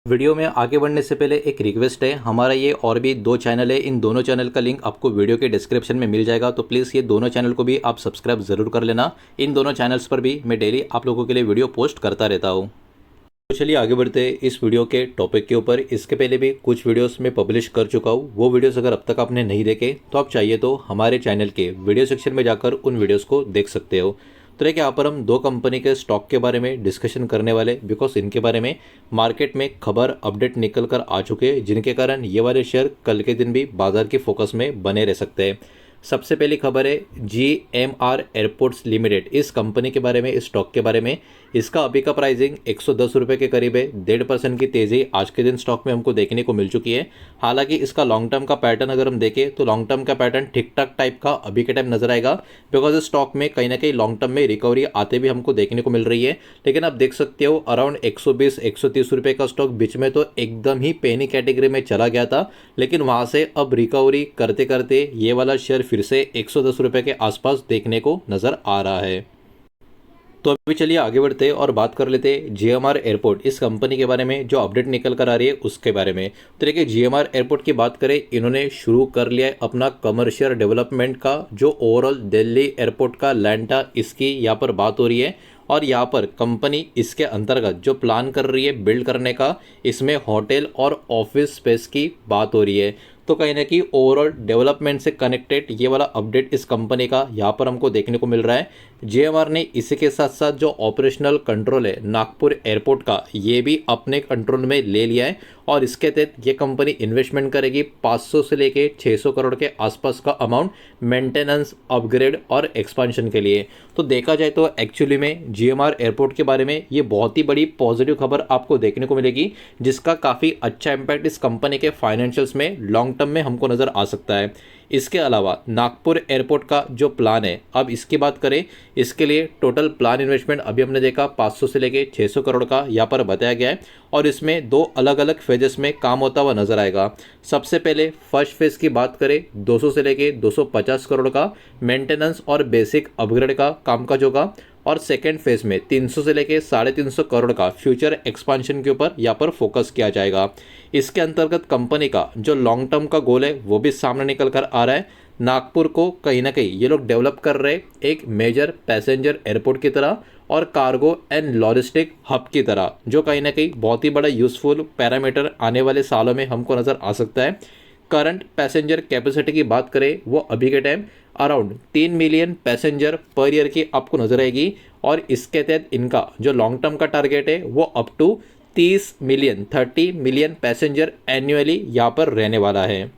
Video में आगे बढ़ने से पहले एक रिक्वेस्ट है, हमारा ये और भी दो चैनल है, इन दोनों चैनल का लिंक आपको वीडियो के डिस्क्रिप्शन में मिल जाएगा। तो प्लीज़ ये दोनों चैनल को भी आप सब्सक्राइब ज़रूर कर लेना। इन दोनों चैनल्स पर भी मैं डेली आप लोगों के लिए वीडियो पोस्ट करता रहता हूँ। तो चलिए आगे बढ़ते हैं इस वीडियो के टॉपिक के ऊपर। इसके पहले भी कुछ वीडियोस मैं पब्लिश कर चुका हूँ, वो वीडियोस अगर अब तक आपने नहीं देखे तो आप चाहिए तो हमारे चैनल के वीडियो सेक्शन में जाकर उन वीडियोस को देख सकते हो। तो देखिए यहाँ पर हम दो कंपनी के स्टॉक के बारे में डिस्कशन करने वाले, बिकॉज इनके बारे में मार्केट में खबर अपडेट निकल कर आ चुके हैं, जिनके कारण ये वाले शेयर कल के दिन भी बाजार के फोकस में बने रह सकते हैं। सबसे पहली खबर है GMR एयरपोर्ट्स लिमिटेड, इस कंपनी के बारे में, इस स्टॉक के बारे में। इसका अभी का प्राइसिंग 110 रुपये के करीब है। 1.5% की तेज़ी आज के दिन स्टॉक में हमको देखने को मिल चुकी है। हालांकि इसका लॉन्ग टर्म का पैटर्न अगर हम देखें तो लॉन्ग टर्म का पैटर्न ठीक ठाक टाइप का अभी के टाइम नजर आएगा, बिकॉज स्टॉक में कहीं ना कहीं लॉन्ग टर्म में रिकवरी आते भी हमको देखने को मिल रही है। लेकिन आप देख सकते हो अराउंड 120-130 रुपये का स्टॉक बीच में तो एकदम ही पेनी कैटेगरी में चला गया था, लेकिन वहाँ से अब रिकवरी करते करते ये वाला शेयर फिर से 110 रुपये के आसपास देखने को नजर आ रहा है। तो अभी चलिए आगे बढ़ते हैं और बात कर लेते हैं GMR एयरपोर्ट, इस कंपनी के बारे में जो अपडेट निकल कर आ रही है उसके बारे में। तो देखिए GMR एयरपोर्ट की बात करें, इन्होंने शुरू कर लिया है अपना कमर्शियल डेवलपमेंट का, जो ओवरऑल दिल्ली एयरपोर्ट का लैंड था, इसकी यहाँ पर बात हो रही है। और यहाँ पर कंपनी इसके अंतर्गत जो प्लान कर रही है बिल्ड करने का, इसमें होटल और ऑफिस स्पेस की बात हो रही है। तो कहीं ना कहीं ओवरऑल डेवलपमेंट से कनेक्टेड ये वाला अपडेट इस कंपनी का यहाँ पर हमको देखने को मिल रहा है। GMR ने इसी के साथ साथ जो ऑपरेशनल कंट्रोल है नागपुर एयरपोर्ट का, ये भी अपने कंट्रोल में ले लिया है। और इसके तहत ये कंपनी इन्वेस्टमेंट करेगी 500 से लेके 600 करोड़ के आसपास का अमाउंट मेंटेनेंस, अपग्रेड और एक्सपांशन के लिए। तो देखा जाए तो एक्चुअली में GMR एयरपोर्ट के बारे में ये बहुत ही बड़ी पॉजिटिव खबर आपको देखने को मिलेगी, जिसका काफ़ी अच्छा इम्पैक्ट इस कंपनी के फाइनेंशियल्स में लॉन्ग टर्म में हमको नज़र आ सकता है। इसके अलावा नागपुर एयरपोर्ट का जो प्लान है, अब इसकी बात करें, इसके लिए टोटल प्लान इन्वेस्टमेंट अभी हमने देखा 500 से लेके 600 करोड़ का यहाँ पर बताया गया है। और इसमें दो अलग अलग फेजेस में काम होता हुआ नजर आएगा। सबसे पहले फर्स्ट फेज की बात करें, 200 से लेके 250 करोड़ का मेंटेनेंस और बेसिक अपग्रेड का कामकाज होगा। और सेकेंड फेज में 300 से लेके 350 करोड़ का फ्यूचर एक्सपांशन के ऊपर यहाँ पर फोकस किया जाएगा। इसके अंतर्गत कंपनी का जो लॉन्ग टर्म का गोल है वो भी सामने निकल कर आ रहा है। नागपुर को कहीं ना कहीं ये लोग डेवलप कर रहे एक मेजर पैसेंजर एयरपोर्ट की तरह और कार्गो एंड लॉजिस्टिक हब की तरह, जो कहीं ना कहीं बहुत ही बड़ा यूजफुल पैरामीटर आने वाले सालों में हमको नज़र आ सकता है। करंट पैसेंजर कैपेसिटी की बात करें, वो अभी के time around 3 million passenger per year की आपको नजर आएगी। और इसके तहत इनका जो लॉन्ग टर्म का टारगेट है वो up to 30 million passenger annually यहाँ पर रहने वाला है।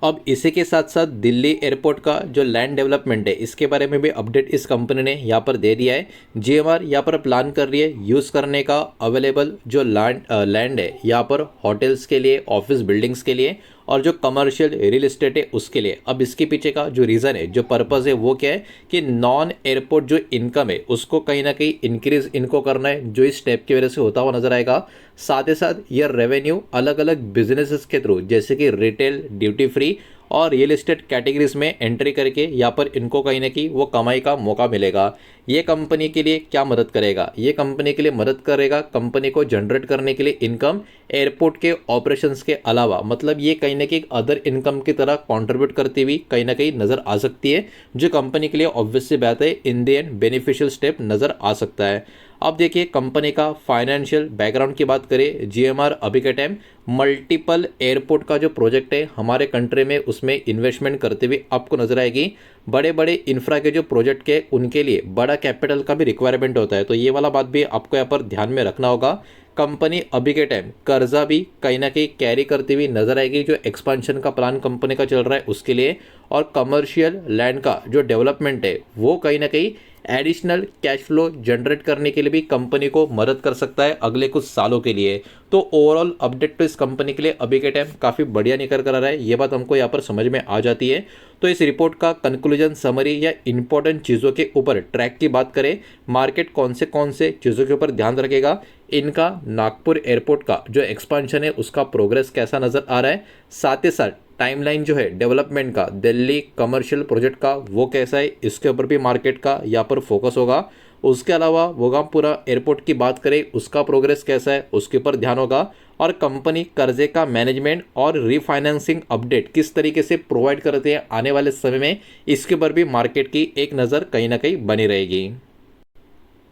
अब इसी के साथ साथ दिल्ली एयरपोर्ट का जो लैंड डेवलपमेंट है, इसके बारे में भी अपडेट इस कंपनी ने यहाँ पर दे दिया है। GMR यहाँ पर प्लान कर रही है यूज़ करने का अवेलेबल जो लैंड है यहाँ पर होटल्स के लिए, ऑफिस बिल्डिंग्स के लिए और जो कमर्शियल रियल एस्टेट है उसके लिए। अब इसके पीछे का जो रीज़न है, जो पर्पज़ है, वो क्या है कि नॉन एयरपोर्ट जो इनकम है उसको कहीं ना कहीं इंक्रीज इनको करना है, जो इस स्टेप की वजह से होता हुआ नजर आएगा। साथ ही साथ ये रेवेन्यू अलग अलग बिजनेसेस के थ्रू, जैसे कि रिटेल, ड्यूटी फ्री और रियल एस्टेट कैटेगरीज में एंट्री करके यहाँ पर इनको कहीं ना कहीं वो कमाई का मौका मिलेगा। ये कंपनी के लिए क्या मदद करेगा? ये कंपनी के लिए मदद करेगा कंपनी को जनरेट करने के लिए इनकम एयरपोर्ट के ऑपरेशंस के अलावा, मतलब ये कहीं ना कहीं अदर इनकम की तरह कंट्रीब्यूट करती हुई कहीं ना कहीं नज़र आ सकती है, जो कंपनी के लिए ऑब्वियसली बात है in the end beneficial step नज़र आ सकता है। अब देखिए कंपनी का फाइनेंशियल बैकग्राउंड की बात करें, GMR अभी के टाइम मल्टीपल एयरपोर्ट का जो प्रोजेक्ट है हमारे कंट्री में, उसमें इन्वेस्टमेंट करते हुए आपको नजर आएगी। बड़े बड़े इंफ्रा के जो प्रोजेक्ट के उनके लिए बड़ा कैपिटल का भी रिक्वायरमेंट होता है, तो ये वाला बात भी आपको यहाँ पर ध्यान में रखना होगा। कंपनी अभी के टाइम कर्जा भी कहीं ना कहीं कैरी करती हुई नजर आएगी, जो एक्सपांशन का प्लान कंपनी का चल रहा है उसके लिए। और कमर्शियल लैंड का जो डेवलपमेंट है वो कहीं ना कहीं एडिशनल कैश फ्लो जनरेट करने के लिए भी कंपनी को मदद कर सकता है अगले कुछ सालों के लिए। तो ओवरऑल अपडेट तो इस कंपनी के लिए अभी के टाइम काफ़ी बढ़िया निकल कर आ रहा है, ये बात हमको यहाँ पर समझ में आ जाती है। तो इस रिपोर्ट का कंक्लूजन, समरी या इंपॉर्टेंट चीज़ों के ऊपर ट्रैक की बात करें, मार्केट कौन से चीज़ों के ऊपर ध्यान रखेगा, इनका नागपुर एयरपोर्ट का जो एक्सपांशन है उसका प्रोग्रेस कैसा नज़र आ रहा है, साथ ही साथ टाइमलाइन जो है डेवलपमेंट का दिल्ली कमर्शियल प्रोजेक्ट का वो कैसा है, इसके ऊपर भी मार्केट का यहाँ पर फोकस होगा। उसके अलावा भोगामपुरा एयरपोर्ट की बात करें, उसका प्रोग्रेस कैसा है उसके ऊपर ध्यान होगा। और कंपनी कर्जे का मैनेजमेंट और रीफाइनेंसिंग अपडेट किस तरीके से प्रोवाइड करते हैं आने वाले समय में, इसके ऊपर भी मार्केट की एक नज़र कहीं ना कहीं बनी रहेगी।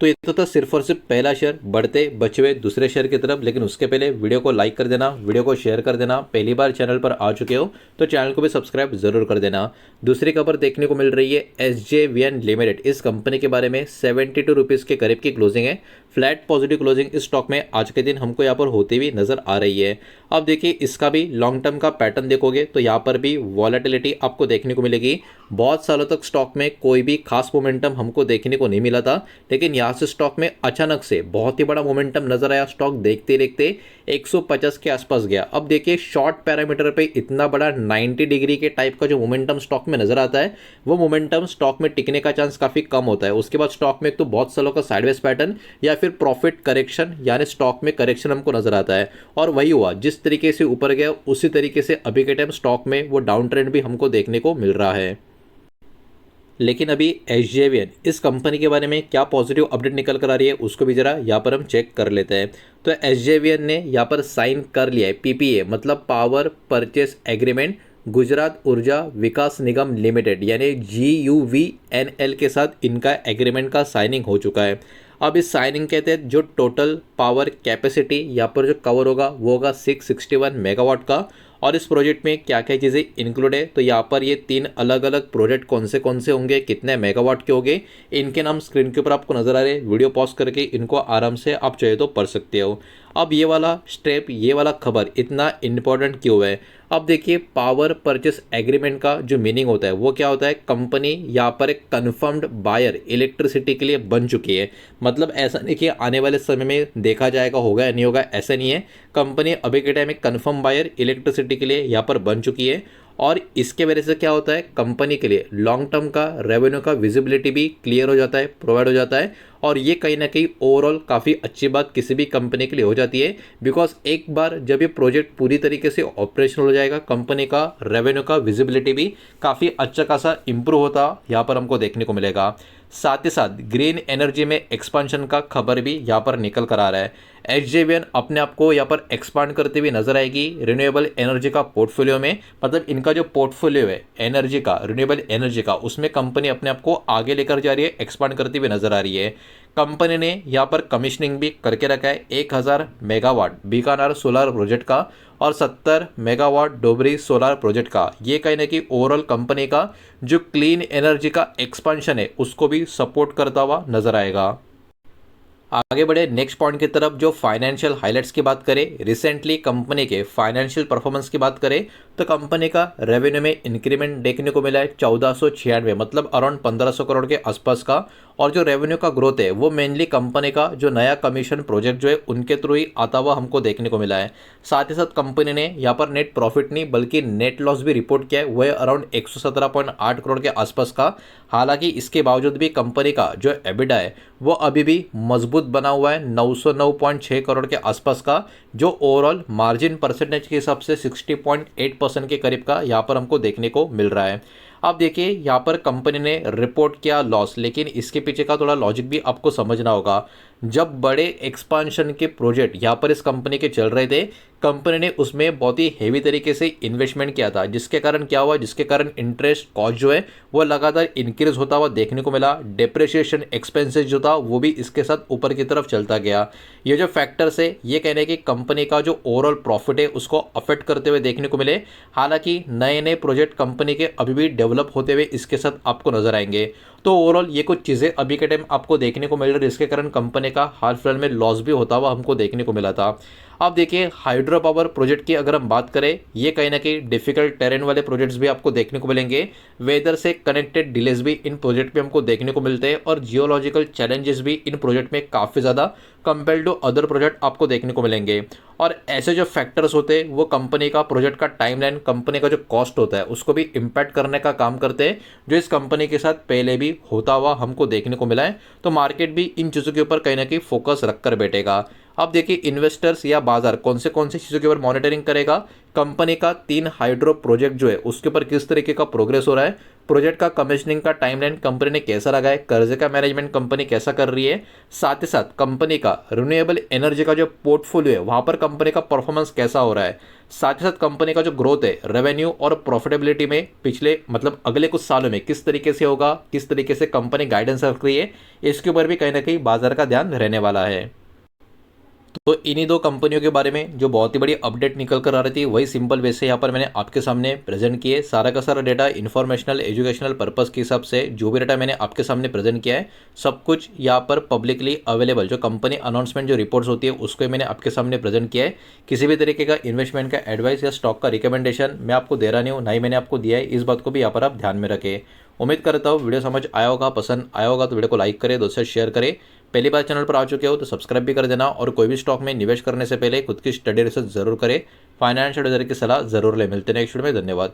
तो ये तो था सिर्फ और सिर्फ पहला शेयर, बढ़ते बचे हुए दूसरे शेयर की तरफ। लेकिन उसके पहले वीडियो को लाइक कर देना, वीडियो को शेयर कर देना। पहली बार चैनल पर आ चुके हो तो चैनल को भी सब्सक्राइब जरूर कर देना। दूसरी खबर देखने को मिल रही है SJVN लिमिटेड, इस कंपनी के बारे में 72 रुपीज़ के करीब की क्लोजिंग है। फ्लैट पॉजिटिव क्लोजिंग इस स्टॉक में आज के दिन हमको यहाँ पर होती हुई नजर आ रही है। अब देखिए इसका भी लॉन्ग टर्म का पैटर्न देखोगे तो यहाँ पर भी वॉलेटिलिटी आपको देखने को मिलेगी। बहुत सालों तक स्टॉक में कोई भी खास मोमेंटम हमको देखने को नहीं मिला था, लेकिन यहाँ से स्टॉक में अचानक से बहुत ही बड़ा मोमेंटम नजर आया। स्टॉक देखते देखते 150 के आसपास गया। अब देखिए शॉर्ट पैरामीटर पे इतना बड़ा 90 डिग्री के टाइप का जो मोमेंटम स्टॉक में नजर आता है, वो मोमेंटम स्टॉक में टिकने का चांस काफी कम होता है। उसके बाद स्टॉक में एक तो बहुत सालों का साइडवेज पैटर्न या फिर प्रॉफिट करेक्शन, यानी स्टॉक में करेक्शन हमको नजर आता है। और वही हुआ, जिस तरीके से ऊपर गया उसी तरीके से अभी के टाइम स्टॉक में वो डाउन ट्रेंड भी हमको देखने को मिल रहा है। लेकिन अभी SJVN इस कंपनी के बारे में क्या पॉजिटिव अपडेट निकल कर आ रही है उसको भी जरा यहाँ पर हम चेक कर लेते हैं। तो SJVN ने यहाँ पर साइन कर लिया है PPA, मतलब पावर परचेस एग्रीमेंट, गुजरात ऊर्जा विकास निगम लिमिटेड यानी GUVNL के साथ इनका एग्रीमेंट का साइनिंग हो चुका है। अब इस साइनिंग के तहत जो टोटल पावर कैपेसिटी यहाँ पर जो कवर होगा वो होगा 661 मेगावाट का। और इस प्रोजेक्ट में क्या क्या चीज़ें इंक्लूड है, तो यहाँ पर ये 3 अलग अलग प्रोजेक्ट कौन से होंगे, कितने मेगावाट के होंगे, इनके नाम स्क्रीन के ऊपर आपको नजर आ रहे हैं। वीडियो पॉज करके इनको आराम से आप चाहे तो पढ़ सकते हो। अब ये वाला स्टेप, ये वाला खबर इतना इंपॉर्टेंट क्यों है? अब देखिए पावर परचेस एग्रीमेंट का जो मीनिंग होता है वो क्या होता है, कंपनी यहाँ पर एक कन्फर्म्ड बायर इलेक्ट्रिसिटी के लिए बन चुकी है। मतलब ऐसा नहीं कि आने वाले समय में देखा जाएगा होगा या नहीं होगा, ऐसा नहीं है। कंपनी अभी के टाइम एक कन्फर्म बायर इलेक्ट्रिसिटी के लिए यहाँ पर बन चुकी है। और इसके वजह से क्या होता है, कंपनी के लिए लॉन्ग टर्म का रेवेन्यू का विजिबिलिटी भी क्लियर हो जाता है, प्रोवाइड हो जाता है। और ये कहीं ना कहीं ओवरऑल काफ़ी अच्छी बात किसी भी कंपनी के लिए हो जाती है, बिकॉज एक बार जब ये प्रोजेक्ट पूरी तरीके से ऑपरेशनल हो जाएगा, कंपनी का रेवेन्यू का विजिबिलिटी भी काफ़ी अच्छा खासा इंप्रूव होता यहाँ पर हमको देखने को मिलेगा। साथ ही साथ ग्रीन एनर्जी में एक्सपांशन का खबर भी यहाँ पर निकल कर आ रहा है। SJVN अपने आप को यहाँ पर एक्सपांड करते हुए नजर आएगी रिन्यूएबल एनर्जी का पोर्टफोलियो में। मतलब इनका जो पोर्टफोलियो है एनर्जी का, रिन्यूएबल एनर्जी का, उसमें कंपनी अपने आप को आगे लेकर जा रही है, एक्सपांड करती हुई नजर आ रही है। कंपनी ने यहाँ पर कमिश्निंग भी करके रखा है 1000 मेगावाट बीकानेर सोलर प्रोजेक्ट का और 70 मेगावाट डोबरी सोलर प्रोजेक्ट का। ये कहीं ना कहीं ओवरऑल कंपनी का जो क्लीन एनर्जी का एक्सपांशन है उसको भी सपोर्ट करता हुआ नजर आएगा। आगे बढ़े नेक्स्ट पॉइंट की तरफ, जो फाइनेंशियल हाइलाइट्स की बात करें, रिसेंटली कंपनी के फाइनेंशियल परफॉर्मेंस की बात करें तो कंपनी का रेवेन्यू में इंक्रीमेंट देखने को मिला है 1496, मतलब अराउंड 1500 करोड़ के आसपास का। और जो रेवेन्यू का ग्रोथ है वो मेनली कंपनी का जो नया कमीशन प्रोजेक्ट जो है उनके थ्रू ही आता हुआ हमको देखने को मिला है। साथ ही साथ कंपनी ने यहाँ पर नेट प्रॉफिट नहीं बल्कि नेट लॉस भी रिपोर्ट किया है, वो है अराउंड 117.8 करोड़ के आसपास का। हालांकि इसके बावजूद भी कंपनी का जो एबिडा है वो अभी भी मजबूत बना हुआ है 909.6 करोड़ के आसपास का, जो ओवरऑल मार्जिन परसेंटेज के हिसाब से 60.8% के करीब का यहाँ पर हमको देखने को मिल रहा है। अब देखिए यहाँ पर कंपनी ने रिपोर्ट किया लॉस, लेकिन इसके पीछे का थोड़ा लॉजिक भी आपको समझना होगा। जब बड़े एक्सपांशन के प्रोजेक्ट यहाँ पर इस कंपनी के चल रहे थे, कंपनी ने उसमें बहुत ही हेवी तरीके से इन्वेस्टमेंट किया था, जिसके कारण क्या हुआ, जिसके कारण इंटरेस्ट कॉस्ट जो है वो लगातार इंक्रीज होता हुआ देखने को मिला। डेप्रिसिएशन एक्सपेंसेस जो था वो भी इसके साथ ऊपर की तरफ चलता गया। ये जो फैक्टर्स है ये कहने कि कंपनी का जो ओवरऑल प्रॉफिट है उसको अफेक्ट करते हुए देखने को मिले। हालांकि नए नए प्रोजेक्ट कंपनी के अभी भी डेवलप होते हुए इसके साथ आपको नजर आएंगे। तो ओवरऑल ये कुछ चीज़ें अभी के टाइम आपको देखने को मिल रही है, जिसके कारण कंपनी का हाल फिलहाल में लॉस भी होता हुआ हमको देखने को मिला था। अब देखिए हाइड्रो पावर प्रोजेक्ट की अगर हम बात करें, ये कहीं ना कहीं डिफिकल्ट टेरेन वाले प्रोजेक्ट्स भी आपको देखने को मिलेंगे। वेदर से कनेक्टेड डिलेज भी इन प्रोजेक्ट में हमको देखने को मिलते हैं और जियोलॉजिकल चैलेंजेस भी इन प्रोजेक्ट में काफ़ी ज़्यादा कंपेयर टू अदर प्रोजेक्ट आपको देखने को मिलेंगे। और ऐसे जो फैक्टर्स होते हैं वो कंपनी का प्रोजेक्ट का टाइमलाइन, कंपनी का जो कॉस्ट होता है उसको भी इम्पैक्ट करने का काम करते हैं, जो इस कंपनी के साथ पहले भी होता हुआ हमको देखने को मिला है। तो मार्केट भी इन चीज़ों के ऊपर कहीं ना कहीं फोकस रखकर बैठेगा। अब देखिए इन्वेस्टर्स या बाजार कौन से चीज़ों के ऊपर मॉनिटरिंग करेगा, कंपनी का 3 हाइड्रो प्रोजेक्ट जो है उसके ऊपर किस तरीके का प्रोग्रेस हो रहा है, प्रोजेक्ट का कमीशनिंग का टाइमलाइन कंपनी ने कैसा लगा है, कर्जे का मैनेजमेंट कंपनी कैसा कर रही है, साथ ही साथ कंपनी का रिन्यूएबल एनर्जी का जो पोर्टफोलियो है वहाँ पर कंपनी का परफॉर्मेंस कैसा हो रहा है, साथ ही साथ कंपनी का जो ग्रोथ है रेवेन्यू और प्रॉफिटेबिलिटी में पिछले मतलब अगले कुछ सालों में किस तरीके से होगा, किस तरीके से कंपनी गाइडेंस रख रही है, इसके ऊपर भी कहीं ना कहीं बाजार का ध्यान रहने वाला है। तो इन्हीं दो कंपनियों के बारे में जो बहुत ही बड़ी अपडेट निकल कर आ रही थी वही सिंपल वैसे यहाँ पर मैंने आपके सामने प्रेजेंट किए। सारा का सारा डेटा इन्फॉर्मेशनल एजुकेशनल पर्पस के हिसाब से जो भी डेटा मैंने आपके सामने प्रेजेंट किया है सब कुछ यहाँ पर पब्लिकली अवेलेबल जो कंपनी अनाउंसमेंट जो रिपोर्ट्स होती है उसको मैंने आपके सामने प्रेजेंट किया है। किसी भी तरीके का इन्वेस्टमेंट का एडवाइस या स्टॉक का रिकमेंडेशन मैं आपको दे रहा नहीं हूँ, ना ही मैंने आपको दिया है। इस बात को भी यहाँ पर आप ध्यान में रखें। उम्मीद करता हूँ वीडियो समझ आया होगा, पसंद आया होगा तो वीडियो को लाइक करें, दोस्तों शेयर करें। पहली बार चैनल पर आ चुके हो तो सब्सक्राइब भी कर देना और कोई भी स्टॉक में निवेश करने से पहले खुद की स्टडी रिसर्च जरूर करें, फाइनेंशियल एडवाइजर की सलाह जरूर ले। मिलते हैं नेक्स्ट वीडियो में, धन्यवाद।